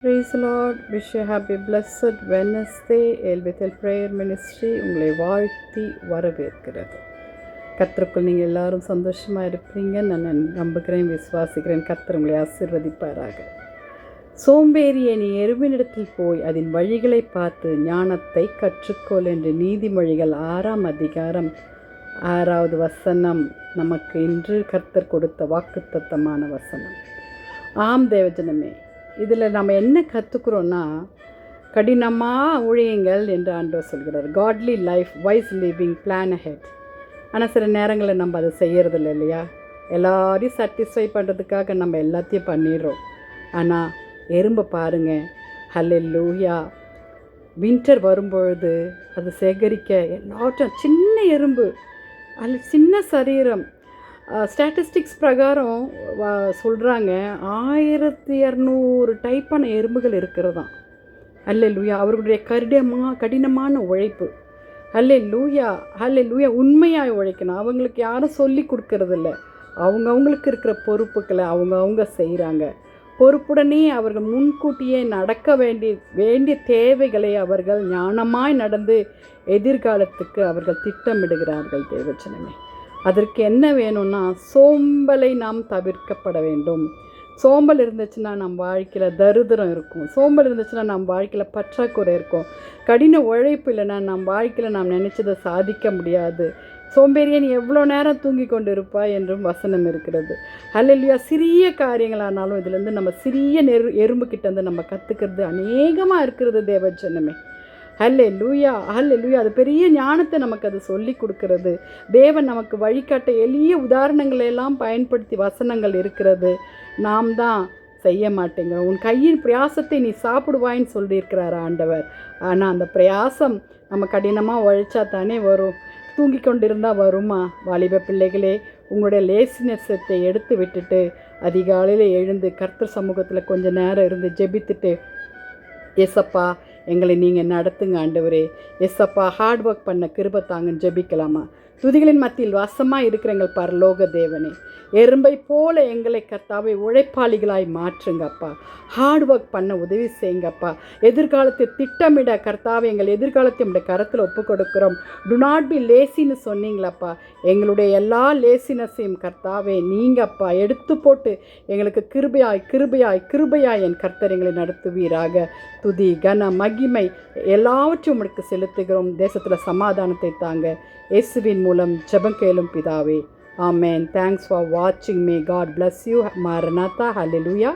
Praise the Lord. Wish you a happy blessed Wednesday. Bethel Prayer Ministry உங்களை வாழ்த்தி வரவேற்கிறது. கர்த்தருக்குள் நீங்கள் எல்லாரும் சந்தோஷமாக இருப்பீங்க நான் நம்புகிறேன், விசுவாசிக்கிறேன். கர்த்தர் உங்களை ஆசீர்வதிப்பாராக. சோம்பேறியை நீ எருவினிடத்தில் போய் அதன் வழிகளை பார்த்து ஞானத்தை கற்றுக்கொள் என்று நீதிமொழிகள் 6ஆம் அதிகாரம் 6வது வசனம் நமக்கு இன்று கர்த்தர் கொடுத்த வாக்குத்தத்தமான வசனம். ஆம் தேவஜனமே, இதில் நம்ம என்ன கற்றுக்குறோன்னா, கடினமாக ஊழியங்கள் என்று ஆண்டவர் சொல்கிறார். Godly life, wise living, plan ahead. ஆனால் சில நேரங்களில் நம்ம அதை செய்கிறதில்ல இல்லையா? எல்லாரையும் சாட்டிஸ்ஃபை பண்ணுறதுக்காக நம்ம எல்லாத்தையும் பண்ணிடுறோம். ஆனால் எறும்பை பாருங்கள், ஹல்லேலூயா, வின்டர் வரும்பொழுது அது சேகரிக்க எல்லாற்றும் சின்ன எறும்பு, அதில் சின்ன சரீரம். ஸ்டாட்டிஸ்டிக்ஸ் பிரகாரம் சொல்கிறாங்க 1200 டைப்பான எறும்புகள் இருக்கிறதாம். ஹல்லேலூயா, அவர்களுடைய கடினமான உழைப்பு. ஹல்லேலூயா, ஹல்லேலூயா, உண்மையாக உழைக்கணும். அவங்களுக்கு யாரும் சொல்லி கொடுக்கறதில்ல. அவங்களுக்கு இருக்கிற பொறுப்புகளை அவங்க செய்கிறாங்க. பொறுப்புடனே அவர்கள் முன்கூட்டியே நடக்க வேண்டிய தேவைகளை அவர்கள் ஞானமாய் நடந்து எதிர்காலத்துக்கு அவர்கள் திட்டமிடுகிறார்கள். தேவச்சனமே, அதற்கு என்ன வேணும்னா, சோம்பலை நாம் தவிர்க்கப்பட வேண்டும். சோம்பல் இருந்துச்சுன்னா நம் வாழ்க்கையில் தரித்திரம் இருக்கும். சோம்பல் இருந்துச்சுன்னா நம் வாழ்க்கையில் பற்றாக்குறை இருக்கும். கடின உழைப்பு இல்லைன்னா நம் வாழ்க்கையில் நாம் நினச்சதை சாதிக்க முடியாது. சோம்பேறியன் எவ்வளோ நேரம் தூங்கி கொண்டு இருப்பாய் என்றும் வசனம் இருக்கிறது. ஹல்லேலூயா, சிறிய காரியங்களானாலும் இதிலேருந்து நம்ம சிறிய எறும்புக்கிட்டேருந்து நம்ம கற்றுக்கிறது அநேகமாக இருக்கிறது. தேவஜனமே, ஹல்லேலூயா, ஹல்லேலூயா, அது பெரிய ஞானத்தை நமக்கு அது சொல்லி கொடுக்கிறது. தேவன் நமக்கு வழிகாட்ட எளிய உதாரணங்களையெல்லாம் பயன்படுத்தி வசனங்கள் இருக்கிறது. நாம் தான் செய்ய மாட்டேங்கிறோம். உன் கையின் பிரயாசத்தை நீ சாப்பிடுவாயின்னு சொல்லியிருக்கிறார் ஆண்டவர். ஆனால் அந்த பிரயாசம் நம்ம கடினமாக உழைச்சா தானே வரும். தூங்கி கொண்டிருந்தால் வருமா? வாலிப பிள்ளைகளே, உங்களுடைய லேசினஸத்தை எடுத்து விட்டுட்டு அதிகாலையில் எழுந்து கர்த்தர் சமூகத்தில் கொஞ்சம் நேரம் இருந்து ஜெபித்துட்டு, எஸ்அப்பா எங்களை நீங்கள் நடத்துங்க ஆண்டவரே, எஸ்அப்பா ஹார்ட் ஒர்க் பண்ண கிருபை தாங்கன்னு ஜெபிக்கலாமா? துதிகளின் மத்தியில் வாசமாக இருக்கிற எங்கள் பரலோக தேவனே, எறும்பை போல எங்களை கர்த்தாவை உழைப்பாளிகளாய் மாற்றுங்கப்பா. ஹார்ட் ஒர்க் பண்ண உதவி செய்யுங்கப்பா. எதிர்காலத்தை திட்டமிட கர்த்தாவை எங்கள் எதிர்காலத்தை உடைய கரத்தில் ஒப்பு கொடுக்குறோம். டு நாட் பி லேசின்னு சொன்னீங்களப்பா. எங்களுடைய எல்லா லேசினஸையும் கர்த்தாவே நீங்கப்பா எடுத்து போட்டு எங்களுக்கு கிருபையாய் என் கர்த்தர் எங்களை நடத்துவீராக. துதி கன மகிமை எல்லாவற்றையும் உங்களுக்கு செலுத்துகிறோம். தேசத்தில் சமாதானத்தை தாங்க. இயேசுவின் மூலம் ஜெபம் கேளும் பிதாவே. Amen. Thanks for watching me. God bless you. Maranatha. Hallelujah.